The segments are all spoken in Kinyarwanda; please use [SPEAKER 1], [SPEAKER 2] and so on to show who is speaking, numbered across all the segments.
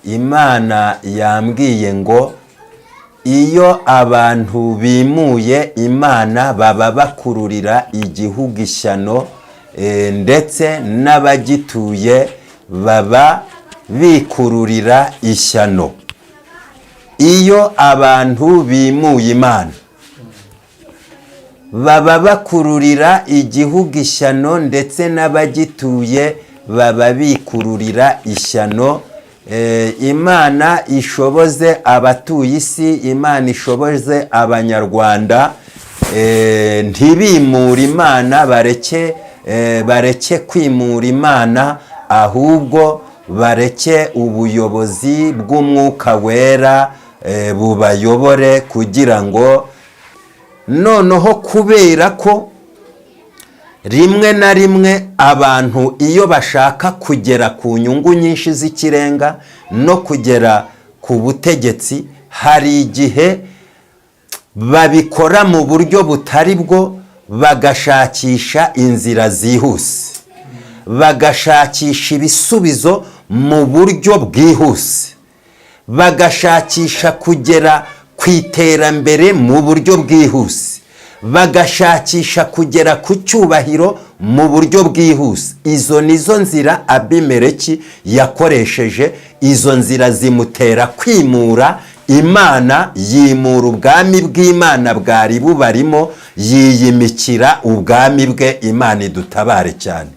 [SPEAKER 1] Imana yambwiye ngo iyo abantu bimuye Imana baba bakururira igihugu ishyano, ndetse n'abagituye baba bikururira ishyano. Iyo abantu bimuye Imana baba bakururira igihugu ishyano, ndetse n'abagituye baba bikururira ishyano. Imana ishoboze abatuye isi, Imana ishoboze abanyarwanda, ntibimure Imana, bareke kwimura Imana, ahubwo bareke ubuyobozi bw'umwuka wera bubayobore, kugira ngo noneho, kubera ko rimwe na rimwe abantu iyo bashaka kugera ku nyungu nyinshi z'ikirenga no kugera ku butegetsi, hari igihe babikora mu buryo butari bwo, bagashakisha inzira zihuse, bagashakisha ibisubizo mu buryo bwihuse, bagashakisha kugera ku iterambere mu buryo bwihuse, bagashakisha kugera ku cyubahiro mu buryo bwihuse. Izo nizo nzira Abimeleki yakoresheje, izo nzira zimutera kwimura Imana, yimura ubwami bw'Imana bwari bubarimo, yiyimikira ubwami bwe. Imana idutabare cyane.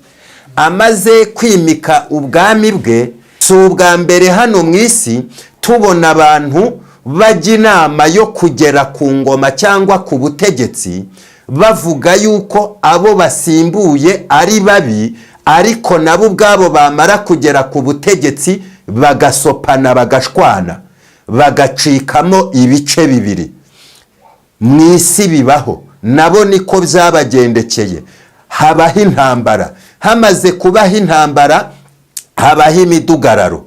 [SPEAKER 1] Amaze kwimika ubwami bwe, si ubwa mbere hano mu isi tubona abantu bajya inama yo kugera ku ngoma cyangwa ku butegetsi, bavuga yuko abo basimbuye ari babi, ariko nabo ubwabo bamara kugera ku butegetsi bagasopana, bagashwana, bagacikamo ibice bibiri. Mu isi bibaho, nabo niko byabagendekeye. Habaho intambara, hamaze kubaho intambara habaho imidugararo.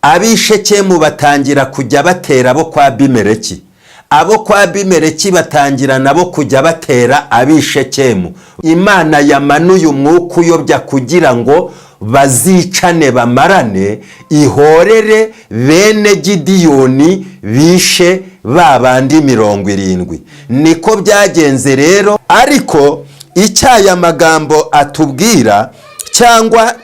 [SPEAKER 1] Abishekemu batangira kujya batera abo kwa Abimeleki, abo kwa Abimeleki batangira nabo kujya batera abishekemu. Imana yamanuye umwuka uyobya kugira ngo bazicane, bamarane, ihorere bene Gidiyoni bishe babandi 70. Niko byagenze rero. Ariko icyaya magambo atubwira, cyangwa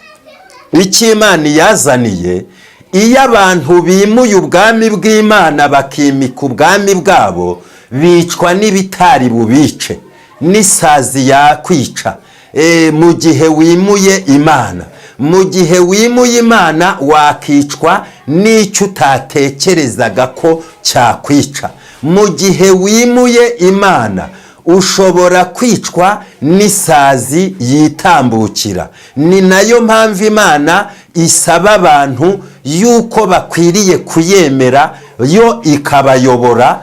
[SPEAKER 1] icy'Imana yazaniye, iyo abantu bimuye ubwami bw'Imana bakimika ubwami bwabo, bicwa n'ibitari bubice, n'isazi yakwica. Mu gihe wimuye Imana, mu gihe wimuye Imana, wakicwa n'icyo utatekerezaga ko cyakwica. Mu gihe wimuye Imana, ushobora kwicwa n'isazi yitambukira. Ni nayo mpamvu Imana isaba abantu yuko bakwiriye kuyemera, yo ikabayobora.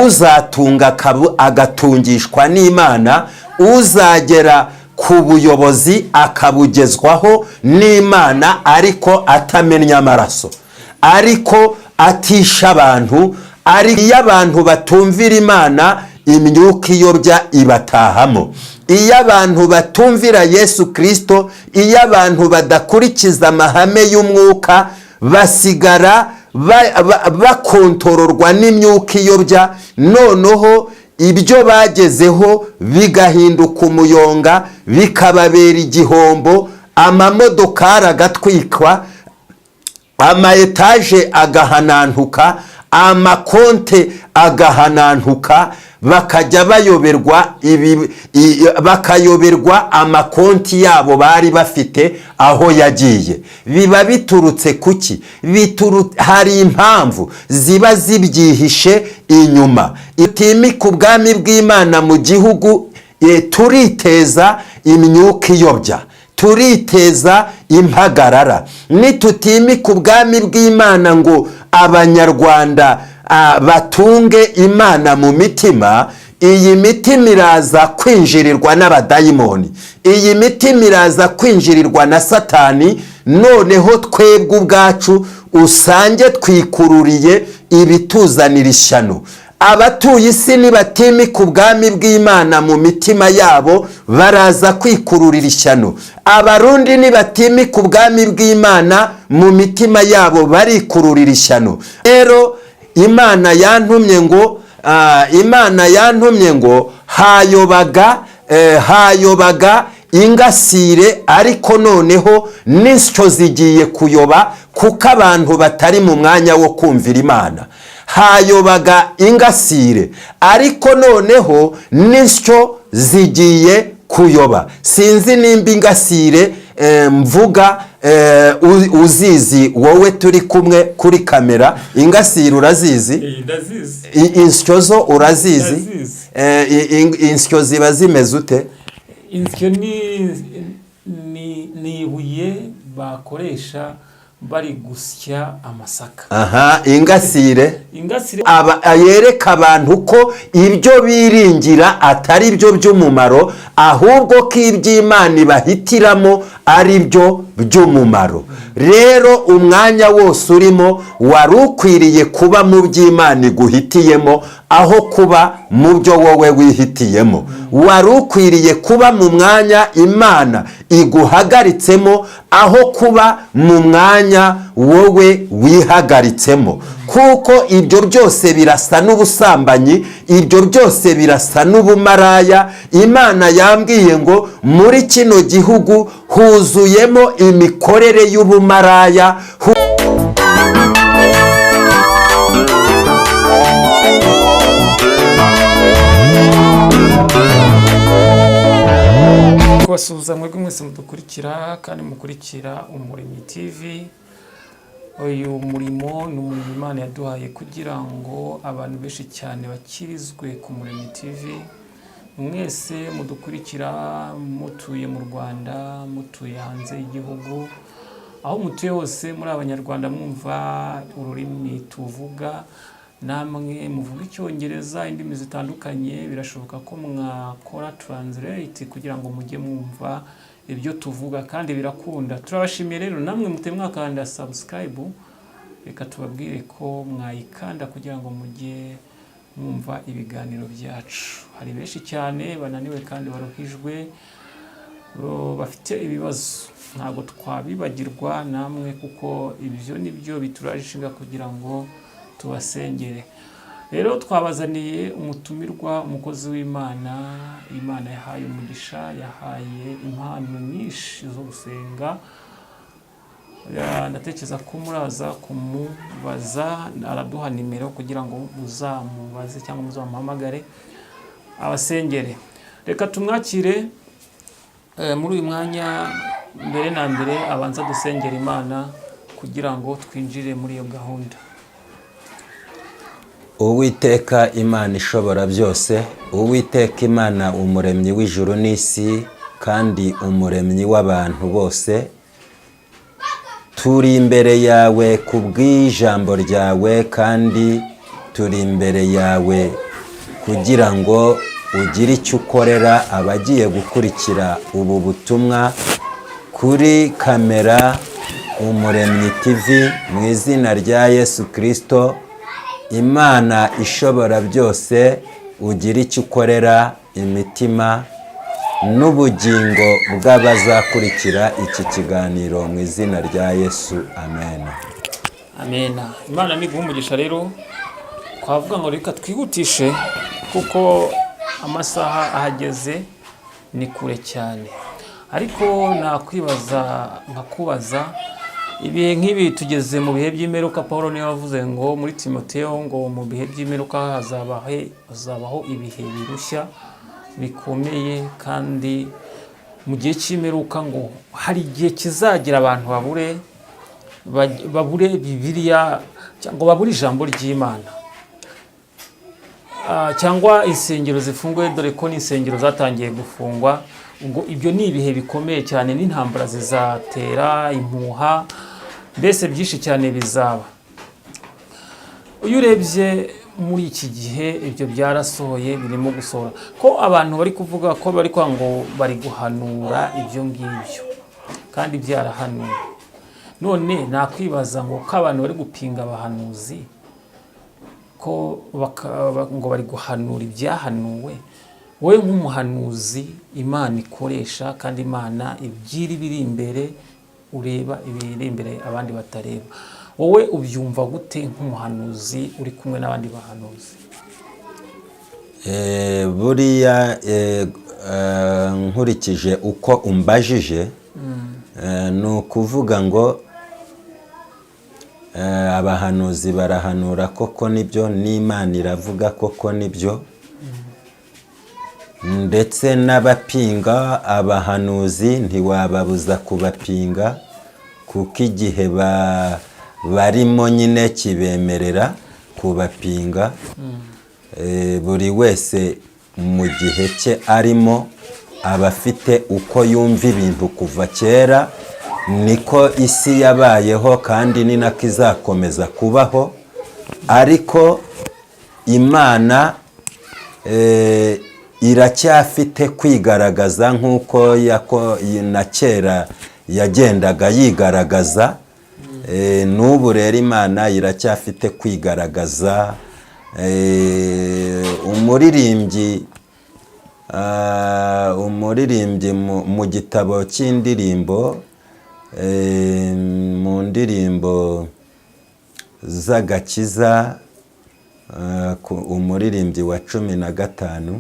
[SPEAKER 1] Uzatunga agatungishwa n'Imana, uzagera ku buyobozi akabugezwaho n'Imana, ariko atamenya amaraso, ariko atisha abantu. Iyo abantu batumvira Imana, imyuka iyobya ibatahamo. Iyo abantu batumvira Yesu Christo, iyo abantu badakurikiza amahame y'umwuka, basigara bakontororwa n'imyuka iyobya. Noneho ibyo bagezeho bigahinduka umuyonga, bikababera igihombo. Amamodokari agatwikwa, ama etaje agahanantuka, amakonte agahanantuka, bakajya bakayoberwa amakonti yabo bari bafite aho yagiye. Biba biturutse kuki? Hari impamvu ziba zibyihishe inyuma. Itimika ubwami bw'Imana mu gihugu, turiteza imyuka iyobya, turiteza impagarara. Nitutimika ubwami bw'Imana ngo abanyarwanda batunge Imana mu mitima, iyi mitima iraza kwinjirirwa n'abadayimoni, iyi mitima iraza kwinjirirwa na Satani. Noneho twebwe ubwacu usange twikururiye ibituzanira ishyano. abatuye isi nibatimika ubwami bw'Imana mu mitima yabo baraza kwikururira ishyano. Abarundi nibatimika ubwami bw'Imana mu mitima yabo barikururira ishyano. Rero Imana yantumye ngo hayobaga ingasire, ariko noneho n'insyo zigiye kuyoba kuko abantu batari mu mwanya wo kumvira Imana. Hayobaga ingasire, ariko noneho n'insyo zigiye kuyoba. Sinzi nimba ingasire mvuga uzizi wowe turi kumwe kuri kamera. Ingasire urazizi?
[SPEAKER 2] Ndazizi.
[SPEAKER 1] Insyo zo urazizi? Insyo ziba zimeze ute?
[SPEAKER 2] Insyo ni ibuye bakoresha bari gusya amasaka.
[SPEAKER 1] Aha, ingasire yereka abantu ko ibyo biringira atari byo by'umumaro, ahubwo ko iby'Imana bahitiramo ari byo by'umumaro. Rero umwanya wose urimo wari ukwiriye kuba mu by'Imana iguhitiyemo aho kuba mu byo wowe wihitiyemo. Wari ukwiriye kuba mu mwanya Imana iguhagaritsemo aho kuba mu mwanya wowe wihagaritsemo, kuko ibyo byose birasa n'ubusambanyi, ibyo byose birasa n'ubumaraya. Imana yambwiye ngo muri kino gihugu huzuyemo imikorere y'ubumaraya.
[SPEAKER 2] Kubasuhuza mwebwe mwese mudukurikira kandi mukurikira Umuremyi TV. Uyu murimo ni umurimo Imana yaduhaye kugira ngo abantu benshi cyane bakirizwe ku Umuremyi TV. Mwese mudukurikira mutuye mu Rwanda, mutuye hanze y'igihugu, aho mutuye hose muri Abanyarwanda mwumva ururimi tuvuga, namwe muvuga Icyongereza, indimi zitandukanye, birashoboka ko mwakora translate kugira ngo mujye mwumva ibyo tuvuga, kandi birakunda. Turabashimiye rero namwe mute mwakanda subscribe, reka tubabwire ko mwayikanda kugira ngo mujye mwumva ibiganiro byacu. Hari benshi cyane bananiwe kandi baruhijwe, bafite ibibazo, ntabwo twabibagirwa namwe, kuko ibyo nibyo biturajishinga kugira ngo tubasengere. Rero twabazaniye umutumirwa, umukozi w'Imana. Imana yahaye umugisha, yahaye impano nyinshi zo gusenga. Ndatekereza ko muraza kumubaza, araduha nimero kugira ngo muzamubaze cyangwa muzamuhamagare abasengere. Reka tumwakire muri uyu mwanya. Mbere na mbere abanza dusengera Imana kugira ngo twinjire muri iyo gahunda.
[SPEAKER 1] Uwiteka Imana ishobora byose, Uwiteka Imana umuremyi w'ijuru n'isi kandi umuremyi w'abantu bose, turi imbere yawe kubw'ijambo ryawe, kandi turi imbere yawe kugira ngo ugire icyo ukorera abagiye gukurikira ubu butumwa kuri kamera Umuremyi TV, mu izina rya YESU Christo. Imana ishobora byose, ugira icyo ukorera imitima n'ubugingo bw'abazakurikira iki kiganiro mu izina rya Yesu. Amen.
[SPEAKER 2] Amen. Imana niguha umugisha. Rero twavuga ngo reka twihutishe kuko amasaha ahageze ni kure cyane, ariko nkakubaza ibihe nk'ibi tugeze mu bihe by'imperuka. Paulo niwe wavuze ngo muri Timoteyo ngo mu bihe by'imperuka hazabaho ibihe birushya bikomeye, kandi mu gihe cy'imperuka ngo hari igihe kizagira abantu babure Bibiliya, cyangwa babure ijambo ry'Imana, cyangwa insengero zifunguye, dore ko n'insengero zatangiye gufungwa. Ubwo ibyo ni ibihe bikomeye cyane, n'intambara zizatera, impuha, mbese byinshi cyane bizaba. Iyo urebye muri iki gihe ibyo byarasohoye, birimo gusohora, ko abantu bari kuvuga ko bari kwa ngo bari guhanura ibyo ngibyo, kandi byarahanuwe. None nakwibaza ngo ko abantu bari gupinga abahanuzi, ko ngo bari guhanura ibyahanuwe. Wowe nk'umuhanuzi Imana ikoresha kandi Imana ibyiri biri imbere, ureba ibiri imbere abandi batareba, wowe ubyumva gute nk'umuhanuzi uri kumwe n'abandi bahanuzi?
[SPEAKER 1] Buriya nkurikije uko umbajije, ni ukuvuga ngo abahanuzi barahanura koko nibyo, n'Imana iravuga koko nibyo, ndetse n'abapinga abahanuzi ntiwababuza kubapinga, kuko igihe barimo nyine kibemerera kubapinga. Buri wese mu gihe cye arimo aba afite uko yumva ibintu kuva kera, niko isi yabayeho kandi ni nako izakomeza kubaho. Ariko Imana iracyafite kwigaragaza nk'uko na kera yagendaga yigaragaza. N'ubu rero Imana iracyafite kwigaragaza. Umuririmbyi mu gitabo cy'indirimbo, mu ndirimbo z'agakiza, umuririmbyi wa 15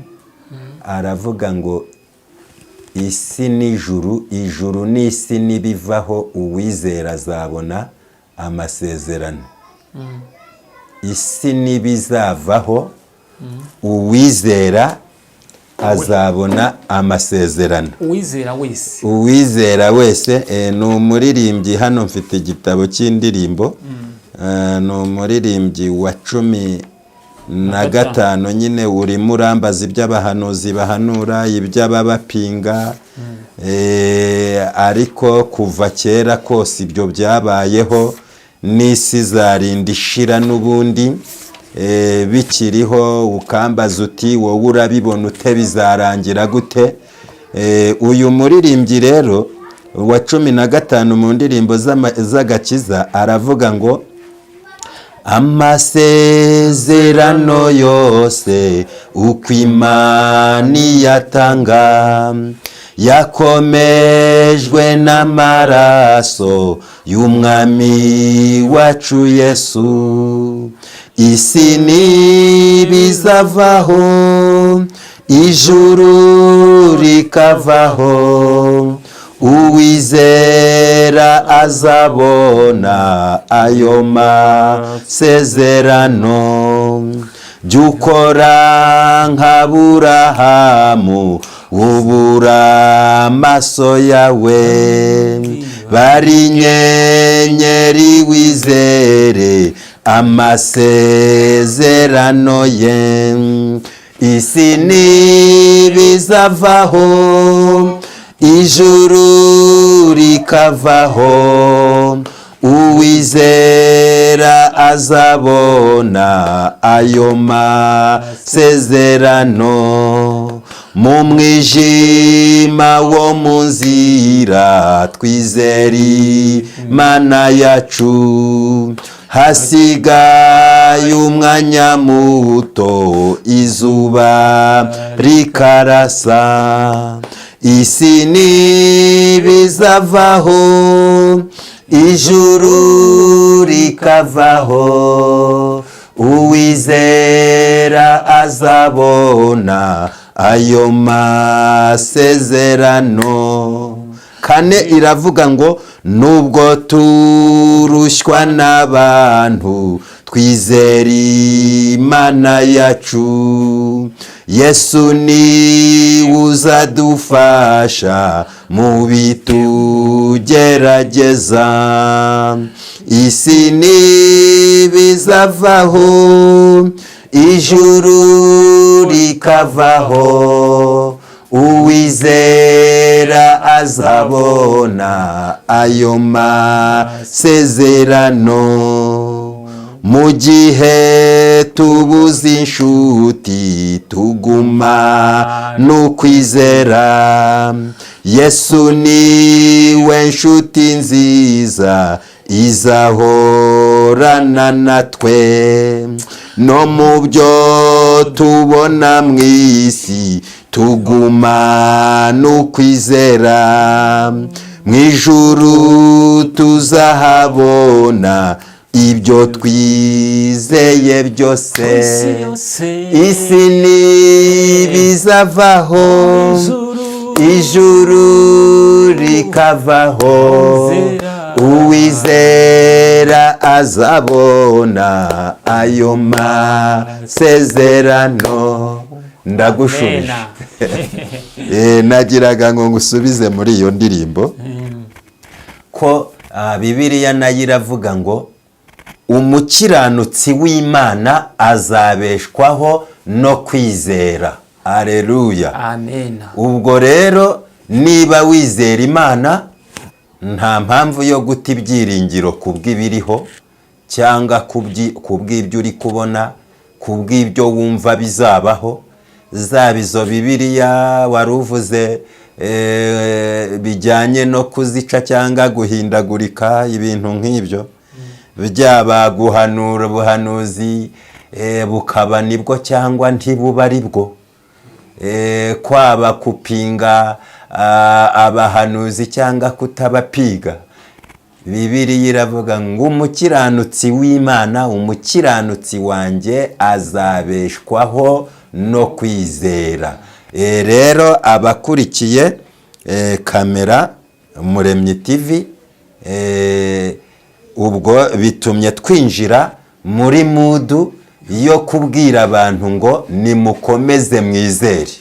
[SPEAKER 1] aravuga ngo isi n'ijuru, ijuru n'isi nibivaho uwizera azabona amasezerano. Isi nibizavaho uwizera azabona amasezerano. Uwizera wese ni umuririmbyi. Hano mfite igitabo cy'indirimbo, ni umuririmbyi wa 15 nyine urimo urambaza iby'abahanuzi bahanura, iby'ababapinga. Ariko kuva kera kose ibyo byabayeho, n'isi zarinda ishira n'ubundi bikiriho. Ukambaza uti wowe urabibona ute, bizarangira gute? Uyu muririmbyi rero wa 15 mu ndirimbo z'agakiza aravuga ngo amasezerano yose uko Imana yatanga yakomejwe n'amaraso y'umwami wacu Yesu. Isi nibizavaho ijuru rikavaho, uwizera azabona ayo masezerano. Jukora nk'Aburahamu ubura amaso yawe, bari nyenyeri wizere amasezerano ye. Isi nibizavaho ijuru rikavaho, uwizera azabona ayo masezerano. Mu mwijima wo mu nzira twizere Imana yacu, hasigaye umwanya muto izuba rikarasa. Isi nibizavaho ijuru rikavaho, uwizera azabona ayo masezerano. Kane iravuga ngo nubwo turushywa n'abantu twizere Imana yacu, Yesu ni uzadufasha mu bitugerageza. Isi nibizavaho ijuru rikavaho, uwizera azabona ayo masezerano. Mu gihe tubuze inshuti tuguma n'ukwizera, Yesu niwe nshuti nziza izahorana natwe. no mu byo tubona mu isi tugumana ukwizera, mu ijuru tuzahabona ibyo twizeye byose. Isi ntibizavaho, ijuru rikavaho, uwizera azabona ayo masezerano. Ndagushubije. Nagiraga ngo ngusubize muri iyo ndirimbo ko Bibiliya nayo iravuga ngo umukiranutsi w'Imana azabeshwaho no kwizera. Haleluya. Amen. Ubwo rero niba wizera Imana nta mpamvu yo guta ibyiringiro kubw'ibiriho cyangwa kubw'ibyo uri kubona, kubw'ibyo wumva bizabaho. Zabizo Bibiliya waruvuze bijyanye no kuzica cyangwa guhindagurika ibintu nk'ibyo, byaba guhanura ubuhanuzi bukaba nibwo cyangwa ntibuba aribwo, kwaba kupinga abahanuzi cyangwa kutabapiga. Bibiliya iravuga ngo umukiranutsi w'Imana, umukiranutsi wanjye azabeshwaho no kwizera. Rero abakurikiye kamera Umuremyi TV, ubwo bitumye twinjira muri mudu yo kubwira abantu ngo nimukomeze mwizere,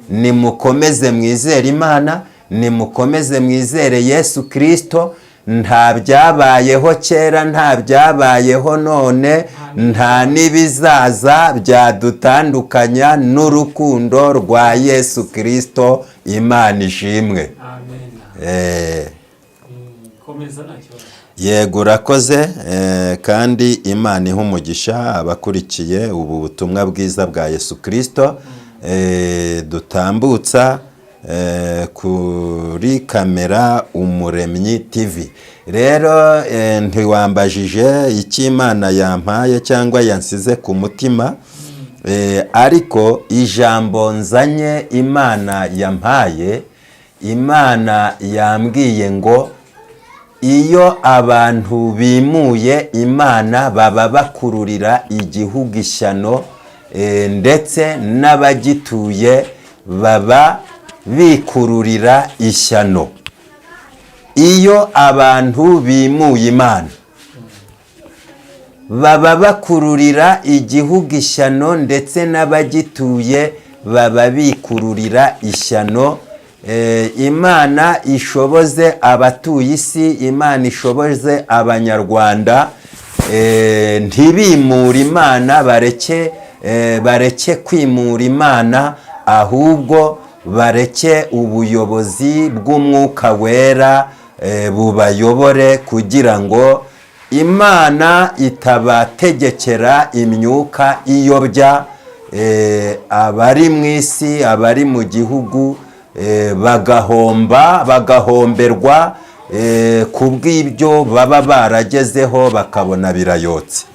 [SPEAKER 1] nimukomeze mwizere Imana, nimukomeze mwizere Yesu Kristo. Nta byabayeho kera, nta byabayeho none, nta nibizaza byadutandukanya n'urukundo rwa Yesu Kristo. Imana ishimwe. Amen. Komeza nacyo. Yego urakoze, kandi Imana iha umugisha abakurikiye ubu butumwa bwiza bwa Yesu Kristo dutambutsa kuri kamera Umuremyi TV. Rero ntiwambajije icyo Imana yampaye cyangwa yansize ku mutima, ariko ijambo nzanye Imana yampaye, Imana yambwiye ngo iyo abantu bimuye Imana baba bakururira igihugu ishyano, ndetse n'abagituye baba bikururira ishyano. Iyo abantu bimuye Imana baba bakururira igihugu ishyano, ndetse n'abagituye baba bikururira ishyano. Imana ishoboze abatuye isi, Imana ishoboze abanyarwanda, ntibimure Imana, bareke kwimura Imana, ahubwo bareke ubuyobozi bw'Umwuka Wera bubayobore, kugira ngo Imana itabategekera imyuka iyobya abari mu isi, abari mu gihugu, bagahomberwa kubw'ibyo baba baragezeho bakabona birayotse.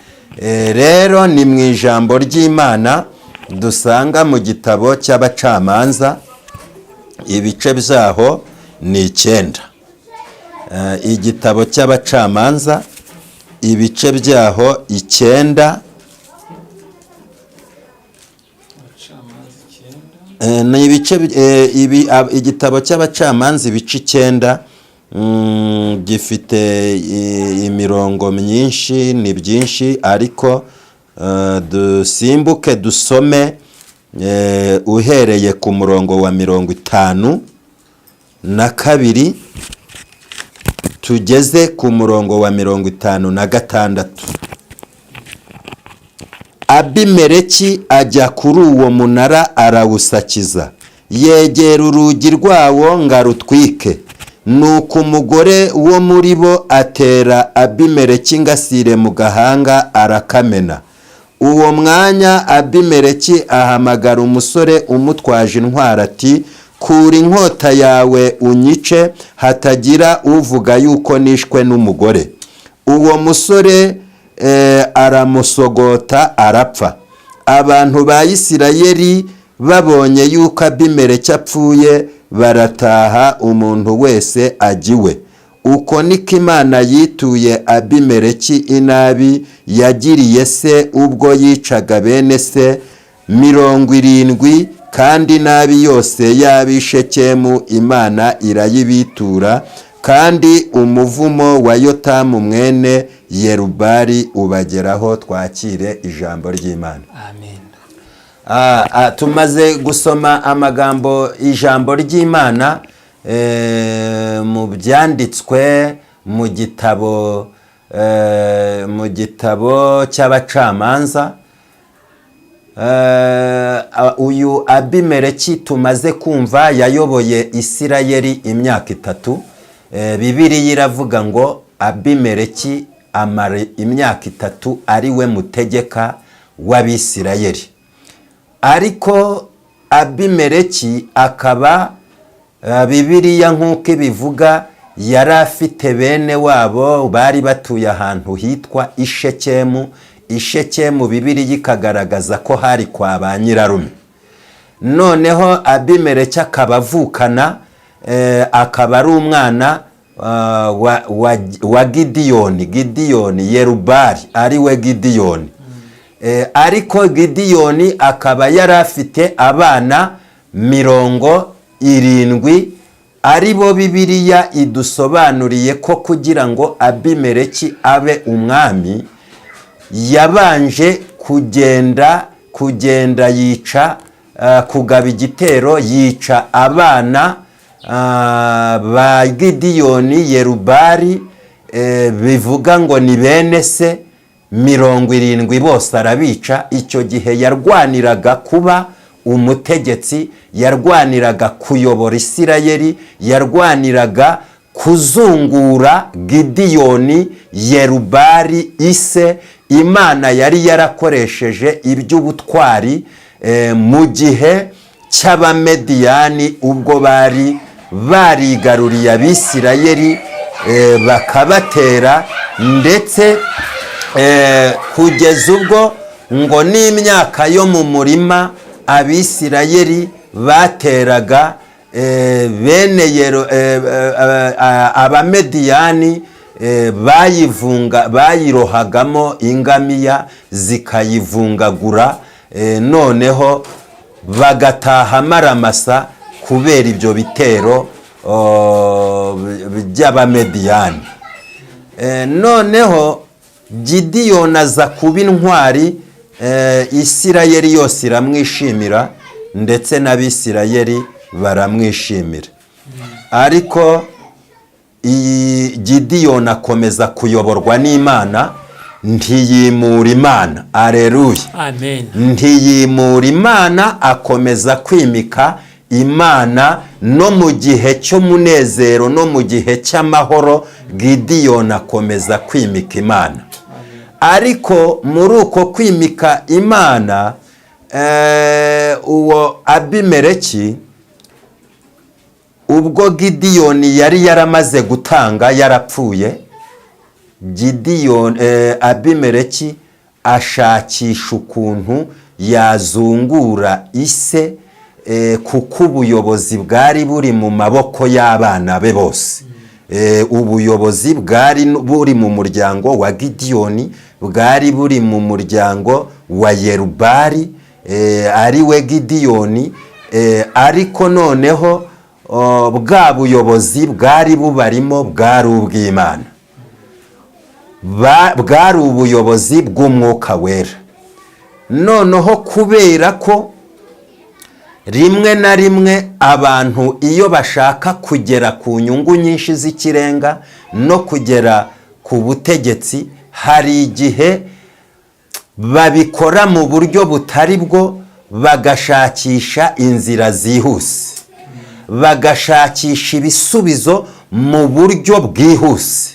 [SPEAKER 1] Rero ni mu ijambo ry'Imana dusanga mu gitabo cy'Abacamanza, ibice byaho ni 9. Igitabo cy'Abacamanza ibice byaho 9, ni ibice igitabo cy'Abacamanza ibice 9 gifite imirongo myinshi, ni byinshi, ariko dusimbuke dusome uhereye ku murongo wa 52 tugeze ku murongo wa 56. Abimeleki ajya kuri uwo munara arawusakiza, yegera urugi rwawo ngo arutwike. Nuko umugore wo muri bo atera Abimeleki ingasire mu gahanga arakamena. Uwo mwanya Abimeleki ahamagara umusore umutwaje intwaro ati, kura inkota yawe unyice, hatagira uvuga yuko nishwe n'umugore. Uwo musore aramusogota arapfa. Abantu ba Isirayeli babonye yuko Abimeleki apfuye barataha, umuntu wese agiwe. Uko niko Imana yituye Abimeleki inabi yagiriye se ubwo yicaga bene se 70, kandi nabi yose y'Abishekemu Imana irayibitura, kandi umuvumo wa Yotamu mwene Yerubali ubageraho. Twakire ijambo ry'Imana.
[SPEAKER 2] Amen.
[SPEAKER 1] Tumaze gusoma amagambo ijambo ry'Imana mu byanditswe mu gitabo cy'abacamanza. Uyu Abimeleki tumaze kumva yayoboye Isirayeli imyaka 3. Bibiliya iravuga ngo Abimeleki amara imyaka 3 ari we mutegeka w'Abisirayeli. Ariko Abimeleki akaba Bibiliya nk'uko ibivuga yari afite bene wabo bari batuye ahantu hitwa Ishekemu. Ishekemu Bibiliya ikagaragaza ko hari kwa ba nyirarume. Noneho Abimeleki akaba avukana, akaba ari umwana wa Gidiyoni, Yerubali ari we Gidiyoni. Ariko Gidiyoni akaba yari afite abana 70, ari bo Bibiliya idusobanuriye ko kugira ngo Abimeleki abe umwami yabanje kugenda yica, kugaba igitero, yica abana ba Gidiyoni, Yerubali, bivuga ngo ni bene se 70 bose arabica. Icyo gihe yarwaniraga kuba umutegetsi, yarwaniraga kuyobora Isirayeli, yarwaniraga kuzungura Gidiyoni, Yerubali ise. Imana yari yarakoresheje iby'ubutwari mu gihe cy'Abamediyani, ubwo bari barigaruriye Abisirayeli bakabatera, ndetse kugeza ubwo ngo n'imyaka yo mu murima Abisirayeli bateraga bene Abamediyani bayirohagamo ingamiya zikayivungagura, noneho bagataha maramasa kubera ibyo bitero by'Abamediyani. Noneho Gidiyoni aza kuba intwari, Isirayeli yose iramwishimira ndetse n'Abisirayeli baramwishimira. Ariko Gidiyoni akomeza kuyoborwa n'Imana, ntiyimura Imana. Aleluya.
[SPEAKER 2] Amen.
[SPEAKER 1] Ntiyimura Imana, akomeza kwimika Imana no mu gihe cy'umunezero no mu gihe cy'amahoro. Gidiyoni akomeza kwimika Imana. Ariko muri uko kwimika Imana, uwo Abimeleki, ubwo Gidiyoni yari yaramaze gutanga, yarapfuye, Abimeleki ashakisha ukuntu yazungura ise, kuko ubuyobozi bwari buri mu maboko y'abana be bose. Ubuyobozi bwari buri mu muryango wa Gidiyoni, bwari buri mu muryango wa Yerubali, ari we Gidiyoni. Ariko noneho bwa buyobozi bwari bubarimo bwari ubw'Imana, bwari ubuyobozi bw'Umwuka Wera. Noneho kubera ko rimwe na rimwe abantu iyo bashaka kugera ku nyungu nyinshi z'ikirenga no kugera ku butegetsi, hari igihe babikora mu buryo butari bwo, bagashakisha inzira zihuse, bagashakisha ibisubizo mu buryo bwihuse,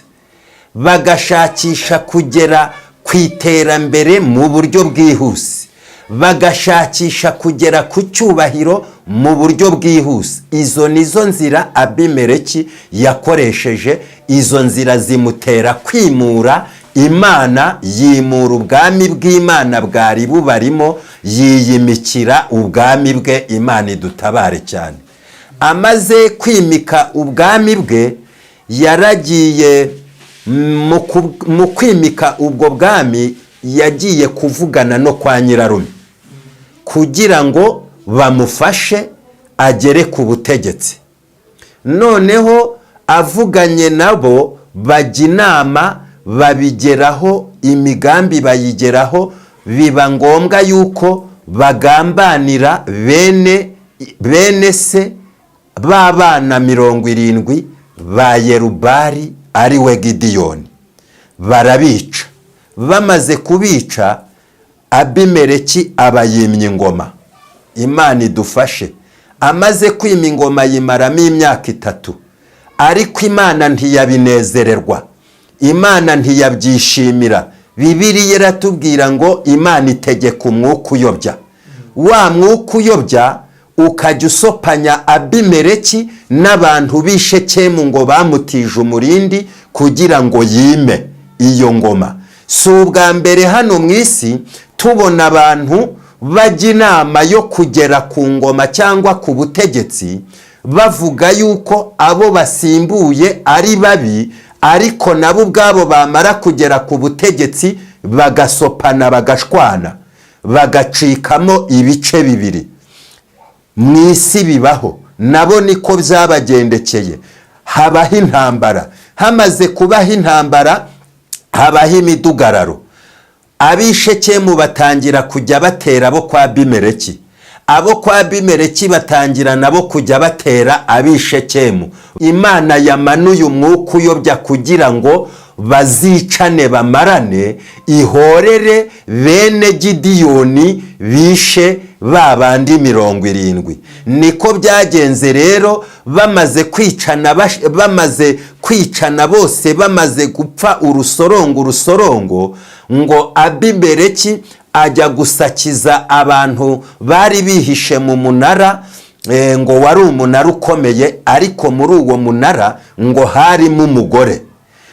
[SPEAKER 1] bagashakisha kugera ku iterambere mu buryo bwihuse, bagashakisha kugera ku cyubahiro mu buryo bwihuse. Izo nizo nzira Abimeleki yakoresheje. Izo nzira zimutera kwimura Imana yimura ubwami bw'Imana bwari bubarimo yiyimikira ubwami bwe. Imana idutabare cyane. Amaze kwimika ubwami bwe, yaragiye mu kwimika ubwo bwami yagiye kuvugana no kwa nyirarume kugira ngo bamufashe agere ku butegetsi. Noneho avuganye nabo bajya inama, babigeraho, imigambi bayigeraho, biba ngombwa yuko bagambanira bene se b'abana 70 ba Yerubari ari we Gidiyoni, barabica. Bamaze kubica, Abimeleki abayimye ingoma. Imana idufashe. Amaze kwima ingoma yimaramo imyaka 3, ariko Imana ntiyabinezererwa, Imana ntiyabyishimira. Bibiliya iratubwira ngo Imana itegeka umwuka uyobya. Wa mwuka uyobya ukajya usopanya Abimeleki n'abantu b'Ishekemu ngo bamutije umurindi kugira ngo yime iyo ngoma. Si ubwa mbere hano mu isi tubona abantu bajya inama yo kugera ku ngoma cyangwa ku butegetsi, bavuga yuko abo basimbuye ari babi, ariko nabo ubwabo bamara kugera ku butegetsi bagasopana, bagashwana, bagacikamo ibice bibiri. Mu isi bibaho, nabo niko byabagendekeye. Habaho intambara. Hamaze kubaho intambara, habaho imidugararo. Ab'Ishekemu batangira kujya batera abo kwa Abimeleki. Abo kwa Abimeleki batangira nabo kujya batera ab'Ishekemu. Imana yamanuye umwuka uyobya kugira ngo bazicane, bamarane, ihorere bene Gidiyoni bishe babandi 70. Niko byagenze rero. Bamaze kwicana bose, bamaze gupfa urusorongo, ngo Abimeleki ajya gusakiza abantu bari bihishe mu munara, ngo wari umunara ukomeye, ariko muri uwo munara ngo harimo umugore.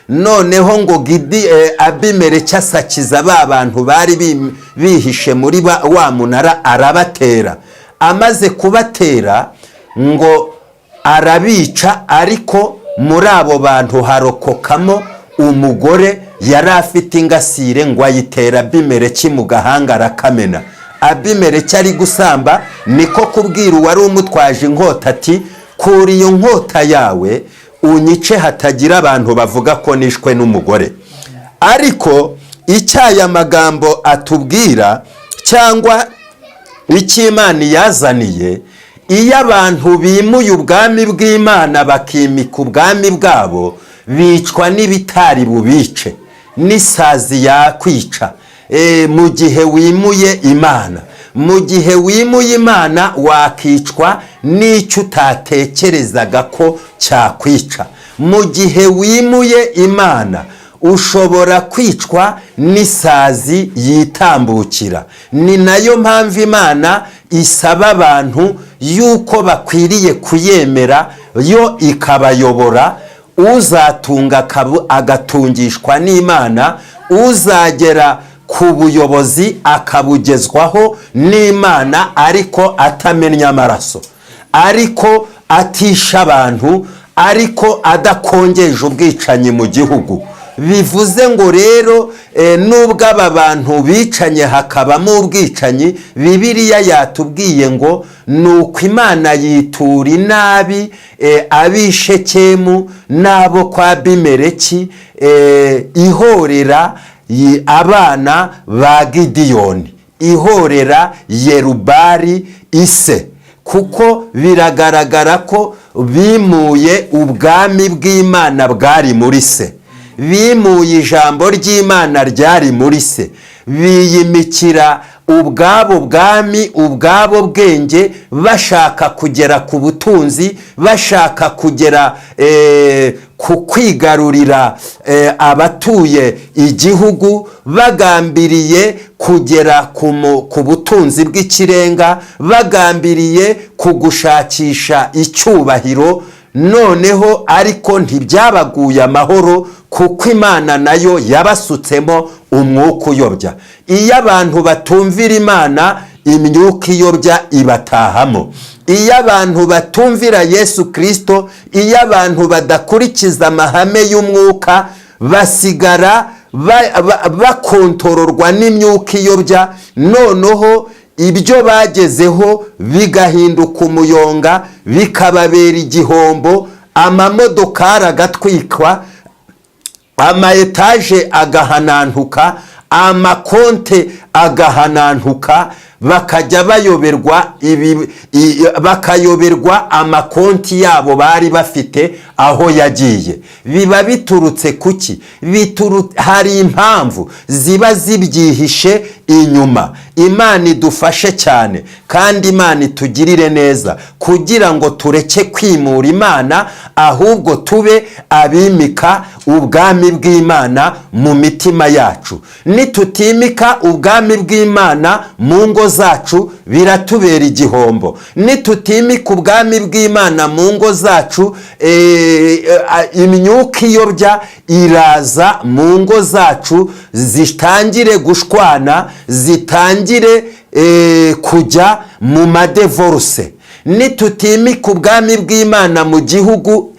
[SPEAKER 1] Noneho ngo Abimeleki asakiza ba bantu bari bihishe muri wa munara, arabatera. Amaze kubatera ngo arabica, ariko muri abo bantu harokokamo umugore yari afite ingasire, ngo ayitera Abimeleki mu gahanga arakamena. Abimeleki ari gusamba, niko kubwira uwari umutwaje inkota ati, kura iyo nkota yawe unyice hatagira abantu bavuga ko nishwe n'umugore. Ariko icyaya magambo atubwira cyangwa icy'Imana yazaniye, iyo abantu bimuye ubwami bw'Imana bakimika ubwami bwabo, bicwa n'ibitari bubice, n'isazi yakwica. Mu gihe wimuye Imana, mu gihe wimuye Imana wakicwa n'icyo utatekerezaga ko cyakwica. Mu gihe wimuye Imana ushobora kwicwa n'isazi yitambukira. Ni nayo mpamvu Imana isaba abantu yuko bakwiriye kuyemera, yo ikabayobora. Uzatunga agatungishwa n'Imana, uzagera ku buyobozi akabugezwaho n'Imana, ariko atamenya amaraso, ariko atisha abantu, ariko adakongeje ubwicanyi mu gihugu. Bivuze ngo rero nubwo aba bantu bicanye hakabamo ubwicanyi, Bibiliya yatubwiye ngo nuko Imana yitura inabi ab'Ishekemu n'abo kwa Abimeleki, ihorera abana ba Gidiyoni, ihorera Yerubari ise, kuko biragaragara ko bimuye ubwami bw'Imana bwari muri se, bimuye ijambo ry'Imana ryari muri se, biyimikira ubwabo bwami, ubwabo bwenge, bashaka kugera ku butunzi, bashaka kugera ku kwigarurira abatuye igihugu, bagambiriye kugera ku butunzi bw'ikirenga, bagambiriye kugushakisha icyubahiro noneho ariko ntibyabaguye amahoro kuko Imana nayo yabasutsemo umwuka uyobya. Iyo abantu batumvira Imana, imyuka iyobya ibatahamo. Iyo abantu batumvira Yesu Kristo, iyo abantu badakurikiza amahame y'umwuka, basigara bakontororwa n'imyuka iyobya, noneho ibyo bagezeho bigahinduka umuyonga, bikababera igihombo, amamodokari agatwikwa, ama etaje agahanantuka, amakonte agahanantuka, bakajya bakayoberwa amakonti yabo bari bafite aho yagiye. Biba biturutse kuki? Hari impamvu ziba zibyihishe inyuma. Imana idufashe cyane kandi Imana itugirire neza kugira ngo tureke kwimura Imana, ahubwo tube abimika ubwami bw'Imana mu mitima yacu. Nitutimika ubwami bw'Imana mu ngo zacu, biratubera igihombo. Nitutimika ubwami bw'Imana mu ngo zacu, imyuka iyobya iraza mu ngo zacu, zitangire gushwana, zitangire kujya mu madevoruse. Nitutimika ubwami bw'Imana mu gihugu,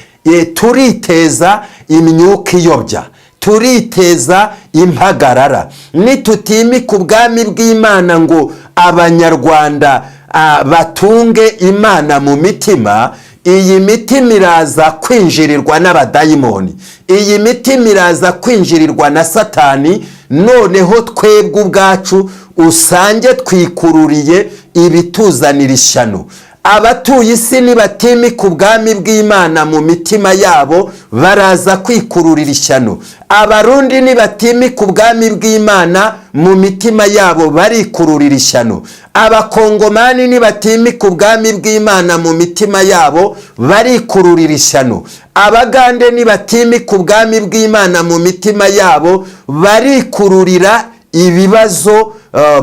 [SPEAKER 1] turiteza imyuka iyobya, turiteza impagarara. Nitutimika ubwami bw'Imana ngo abanyarwanda batunge Imana mu mitima, iyi mitima iraza kwinjirirwa n'abadayimoni, iyi mitima iraza kwinjirirwa na Satani, noneho twebwe ubwacu usange twikururiye ibituzanira ishyano. Abatuye isi nibatimika ubwami bw'Imana mu mitima yabo, baraza kwikururira ishyano. Abarundi nibatimika ubwami bw'Imana mu mitima yabo, barikururira ishyano. Abakongomani nibatimika ubwami bw'Imana mu mitima yabo, barikururira ishyano. Abagande nibatimika ubwami bw'Imana mu mitima yabo, barikururira ibibazo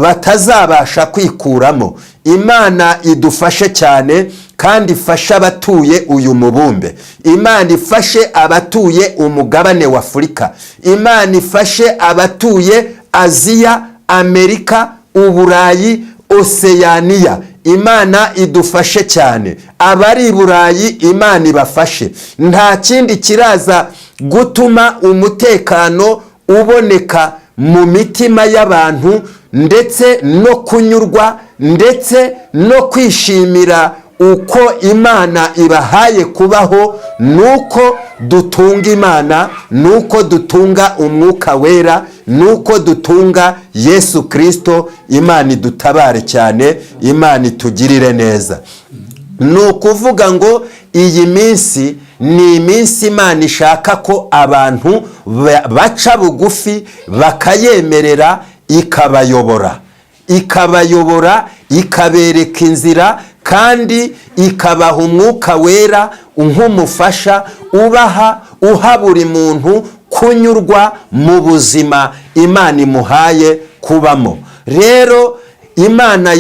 [SPEAKER 1] batazabasha kwikuramo. Imana idufashe cyane kandi ifashe abatuye uyu mubumbe. Imana ifashe abatuye umugabane wa Afurika. Imana ifashe abatuye Aziya, Amerika, Uburayi, Oseyaniya. Imana idufashe cyane. Abari Burayi Imana ibafashe. Nta kindi kiraza gutuma umutekano uboneka mu mitima y'abantu, ndetse no kunyurwa, ndetse no kwishimira uko Imana ibahaye kubaho, nuko dutunga Imana, nuko dutunga umwuka wera, nuko dutunga Yesu Kristo. Imana idutabare cyane, Imana itugirire neza. Nukuvuga ngo iyi minsi ni iminsi Imana ishaka ko abantu baca bugufi, bakayemerera, ikabayobora, ikabereka inzira, kandi ikabaha umwuka wera nk'umufasha uha buri muntu kunyurwa mu buzima Imana imuhaye kubamo. Rero Imana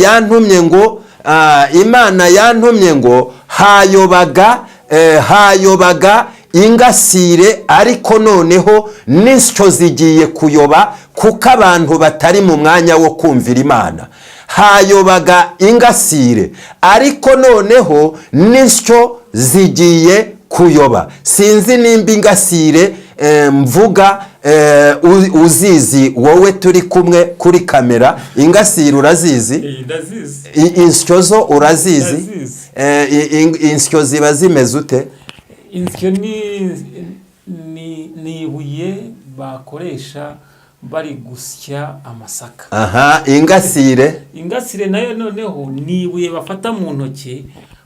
[SPEAKER 1] yantumye ngo hayobaga ingasire, ariko noneho n'isyo zigiye kuyoba kuko abantu batari mu mwanya wo kumvira Imana. Hayobaga ingasire, ariko noneho n'isyo zigiye kuyoba. Sinzi nimba ingasire mvuga uzizi wowe turi kumwe kuri kamera. Ingasire urazizi?
[SPEAKER 2] Ndazizi.
[SPEAKER 1] Insyo zo urazizi? Insyo ziba zimeze ute?
[SPEAKER 2] Insyo ni ibuye bakoresha bari gusya amasaka.
[SPEAKER 1] Aha, ingasire
[SPEAKER 2] nayo noneho ni ibuye bafata mu ntoki,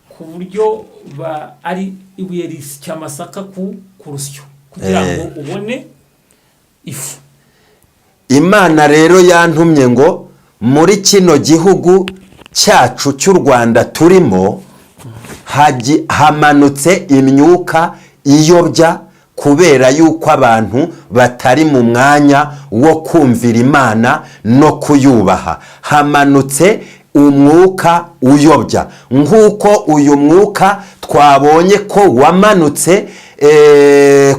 [SPEAKER 2] ku buryo ari ibuye risya amasaka ku rusyo kugira ngo ubone ifu.
[SPEAKER 1] Imana rero yantumye ngo muri kino gihugu cyacu cy'u Rwanda turimo hamanutse imyuka iyobya, kubera yuko abantu batari mu mwanya wo kumvira Imana no kuyubaha. Hamanutse umwuka uyobya, nk'uko uyu mwuka twabonye ko wamanutse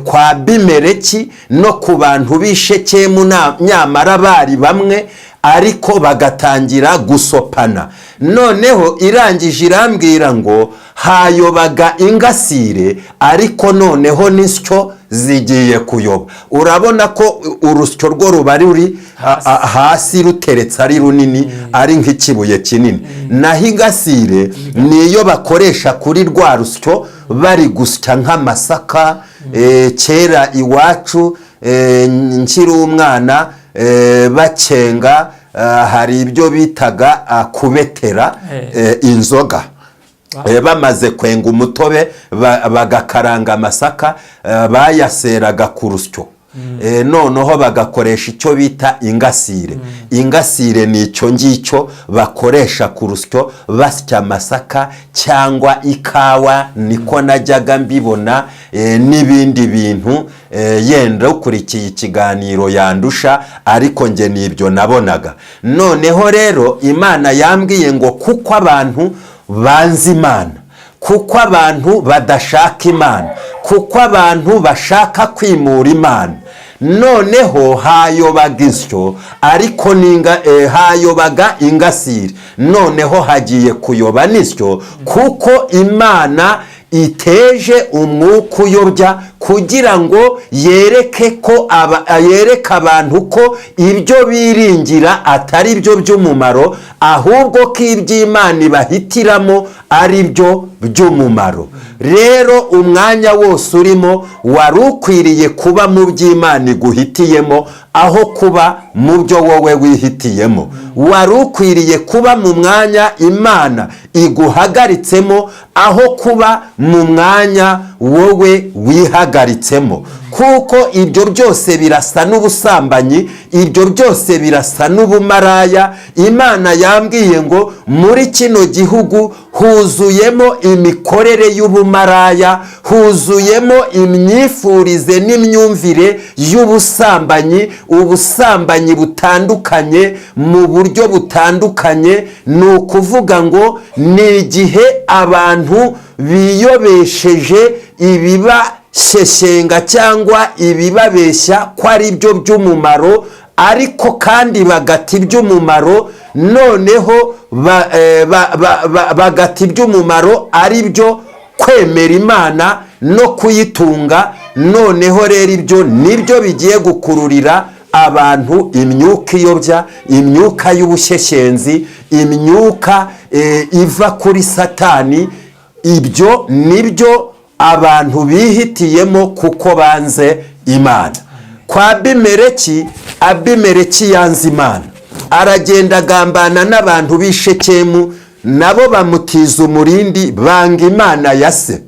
[SPEAKER 1] kwa Abimeleki no ku bantu b'Ishekemu, nyamara bari bamwe ariko bagatangira gusopana. Noneho irangije irambwira ngo hayobaga ingasire, ariko noneho n'isyo zigiye kuyoba. Urabona ko urusyo rwo ruba ruri hasi ruteretse ari runini, ari nk'ikibuye kinini. Naho ingasire niyo bakoresha kuri rwa rusyo bari gusya nk'amasaka. Kera iwacu nkiri umwana bacenga, hari ibyo bitaga kubetera inzoga. Bamaze kwenga umutobe bagakaranga amasaka, bayaseraga ku rusyo. Noneho bagakoresha icyo bita ingasire. Ingasire ni icyo ngicyo bakoresha ku rusyo basya amasaka cyangwa ikawa, niko najyaga mbibona. N'ibindi bintu yenda ukurikiye ikiganiro yandusha, ariko nge nibyo nabonaga. Noneho rero Imana yambwiye ngo kuko abantu banze Imana, kuko abantu badashaka Imana, kuko abantu bashaka kwimura Imana, noneho hayobaga insyo, ariko hayobaga ingasire, noneho hagiye kuyoba n'isyo, kuko Imana iteje umwuka uyobya kugira ngo yereke abantu ko ibyo biringira atari byo by'umumaro, ahubwo ko iby'Imana ibahitiramo ari byo by'umumaro. Rero umwanya wose urimo wari ukwiriye kuba mu by'Imana iguhitiyemo aho kuba mu byo wowe wihitiyemo. Wari ukwiriye kuba mu mwanya Imana iguhagaritsemo aho kuba mu mwanya wowe wihagaritsemo, kuko ibyo byose birasa n'ubusambanyi, ibyo byose birasa n'ubumaraya. Imana yambwiye ngo muri kino gihugu huzuyemo imikorere y'ubumaraya, huzuyemo imyifurize n'imyumvire y'ubusambanyi, ubusambanyi butandukanye mu buryo butandukanye. Ni ukuvuga ngo ni igihe abantu biyobesheje ibibasheshenga cyangwa ibibabeshya ko ari byo by'umumaro, ariko kandi bagata iby'umumaro, noneho bagata iby'umumaro ari byo kwemera Imana no kuyitunga. Noneho rero ibyo nibyo bigiye gukururira abantu imyuka iyobya, imyuka y'ubushyeshyenzi, imyuka iva kuri Satani. Ibyo nibyo abantu bihitiyemo kuko banze Imana. Kwa Abimeleki yanze Imana, aragenda agambana n'abantu b'Ishekemu, nabo bamutiza umurindi, banga Imana ya se,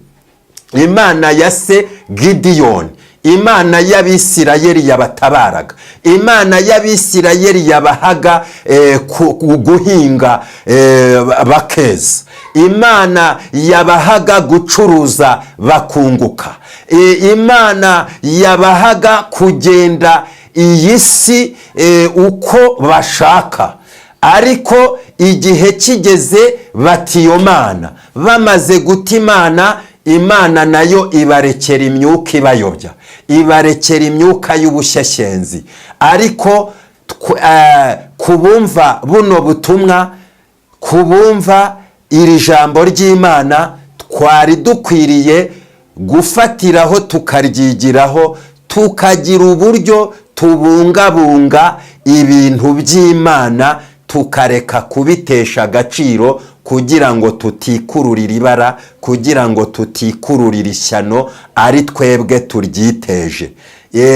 [SPEAKER 1] Imana ya se Gideyoni, Imana y'Abisirayeli yabatabaraga, Imana y'Abisirayeli yabahaga guhinga bakeza, Imana yabahaga gucuruza bakunguka, Imana yabahaga kugenda iyi si uko bashaka. Ariko igihe kigeze bati iyo Mana, bamaze guta Imana, Imana nayo ibarekera imyuka ibayobya, ibarekera imyuka y'ubushyeshyenzi. Ariko kubumva buno butumwa, kubumva iri jambo ry'Imana, twari dukwiriye gufatiraho tukaryigiraho, tukagira uburyo tubungabunga ibintu by'Imana, tukareka kubitesha agaciro, kugira ngo tutikururira ibara, kugira ngo tutikururira ishyano ari twebwe turyiteje.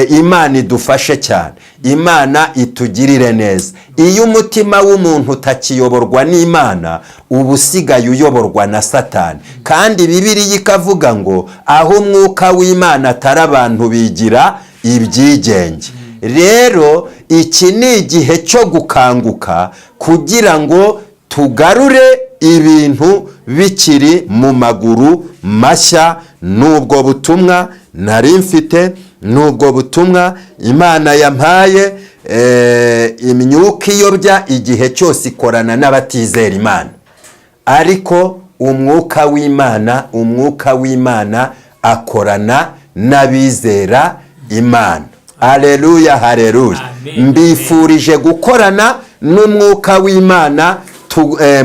[SPEAKER 1] Imana idufashe cyane, Imana itugirire neza. Iyo umutima w'umuntu utakiyoborwa n'Imana, uba usigaye uyoborwa na Satani. Kandi Bibiliya ikavuga ngo aho umwuka w'Imana atari, abantu bigira ibyigenge. Rero iki ni igihe cyo gukanguka kugira ngo tugarure ibintu bikiri mu maguru mashya. Nubwo butumwa nari mfite, nubwo butumwa Imana yampaye, imyuka iyobya igihe cyose ikorana n'abatizera Imana, ariko umwuka w'Imana akorana n'abizera Imana. Haleluya, haleluya. Mbifurije gukorana n'umwuka w'Imana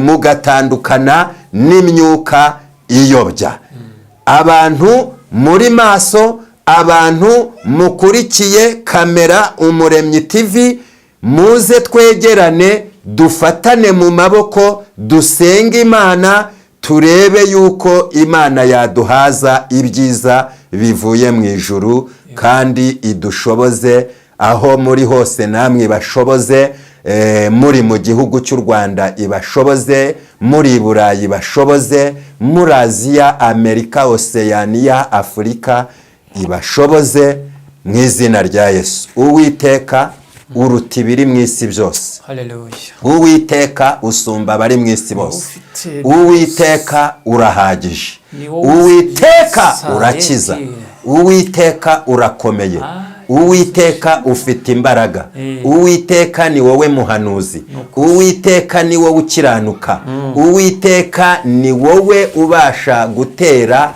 [SPEAKER 1] mugatandukana n'imyuka iyobya. Abantu muri maso, abantu mukurikiye kamera Umuremyi TV, muze twegerane, dufatane mu maboko, dusenge Imana, turebe yuko Imana yaduhaza ibyiza bivuye mu ijuru, kandi idushoboze aho muri hose, namwe bashoboze, muri mu gihugu cy'u Rwanda ibashoboze, muri Burayi ibashoboze, muri Aziya, Amerika, Oceania, Afurika ibashoboze, mu izina rya Yesu. Uwiteka uruta ibiri mu isi byose.
[SPEAKER 2] Haleluya.
[SPEAKER 1] Uwiteka usumba abari mu isi bose. Uwiteka urahagije. Uwiteka urakiza. Uwiteka urakomeye. Uwiteka ufite imbaraga. Uwiteka ni wowe muhanuzi. Uwiteka ni wowe ukiranuka. Uwiteka ni wowe ubasha gutera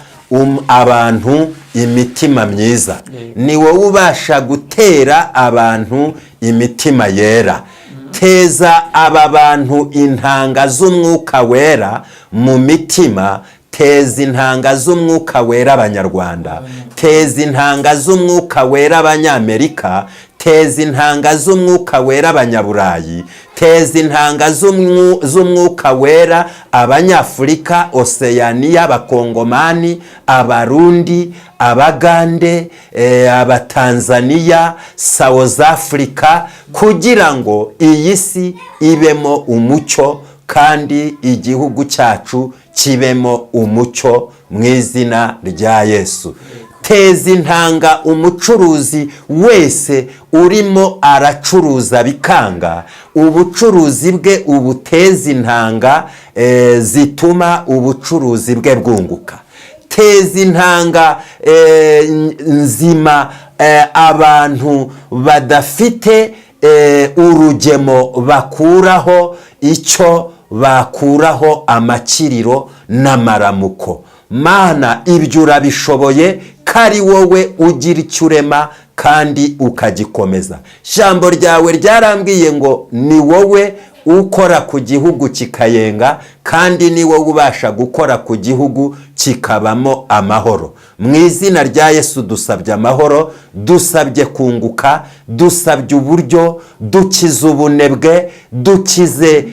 [SPEAKER 1] abantu imitima myiza. Ni wowe ubasha gutera abantu imitima yera. Teza aba bantu intanga z'umwuka wera mu mitima. Teza intanga z'umwuka wera Abanyarwanda. Teza intanga z'umwuka wera Abanyamerika. Teza intanga z'umwuka wera Abanyaburayi. Teza intanga z'umwuka wera Abanyafurika, Oceania, Abakongomani, Abarundi, Abagande, Abatanzania, South Africa, kugira ngo iyi si ibemo umucyo, kandi igihugu cyacu kibemo umucyo mu izina rya Yesu. Teza intanga umucuruzi wese urimo aracuruza bikanga, ubucuruzi bwe ubuteza intanga zituma ubucuruzi bwe bwunguka. Teza intanga nzima abantu badafite urugemo bakuraho icyo bakuraho amakiriro n'amaramuko. Mana, ibyo urabishoboye, kari wowe ugira icyo urema kandi ukagikomeza. Ijambo ryawe ryarambwiye ngo ni wowe ukora ku gihugu kikayenga, kandi ni wowe ubasha gukora ku gihugu kikabamo amahoro. Mu izina rya Yesu dusabye amahoro, dusabye kunguka, dusabye uburyo, dukize ubunebwe, dukize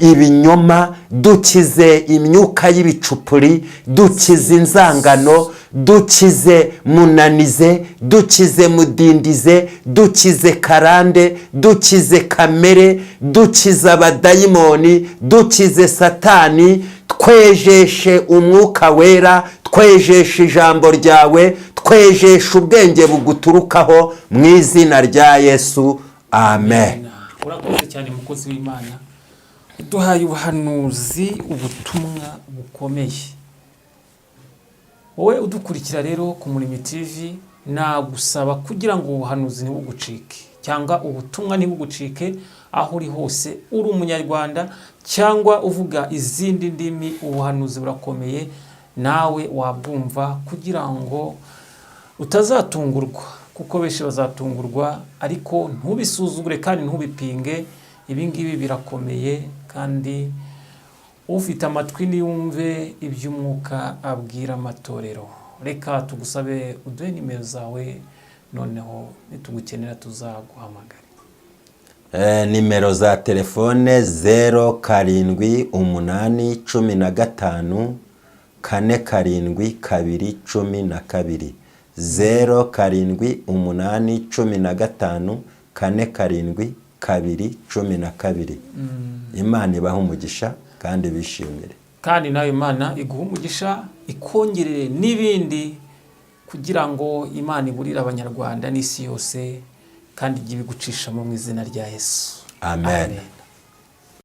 [SPEAKER 1] ibinyoma, dukize imyuka y'ibicupuri, dukize inzangano, dukize munanize, dukize mudindize, dukize karande, dukize kamere, dukize abadayimoni, dukize satani. Twejeshe umwuka wera, twejeshe ijambo ryawe, twejeshe ubwenge buguturukaho mu izina rya Yesu. Amen.
[SPEAKER 2] Urakoze cyane mukozi w'Imana, duhaye ubuhanuzi, ubutumwa bukomeye. Wowe udukurikira rero ku Murimi TV, nagusaba kugira ngo ubuhanuzi ntibugucike, cyangwa ubutumwa ntibugucike aho uri hose, uri umunyarwanda cyangwa uvuga izindi ndimi, ubuhanuzi burakomeye, nawe wabwumva kugira ngo utazatungurwa, kuko benshi bazatungurwa, ariko ntubisuzugure kandi ntubipinge. Ibi ngibi birakomeye, kandi ufite amatwi niyumve iby'umwuka abwira amatorero. Reka tugusabe uduhe nimero zawe, noneho nitugukenera tuzaguhamagara.
[SPEAKER 1] Nimero za telefone 078815 47 212, 078815 47 212. Imana ibaha umugisha kandi bishimire,
[SPEAKER 2] kandi nawe Imana iguha umugisha, ikongerere n'ibindi, kugira ngo Imana iburire Abanyarwanda n'isi yose, kandi igiye gucishamo mu izina rya Yesu.
[SPEAKER 1] Amen.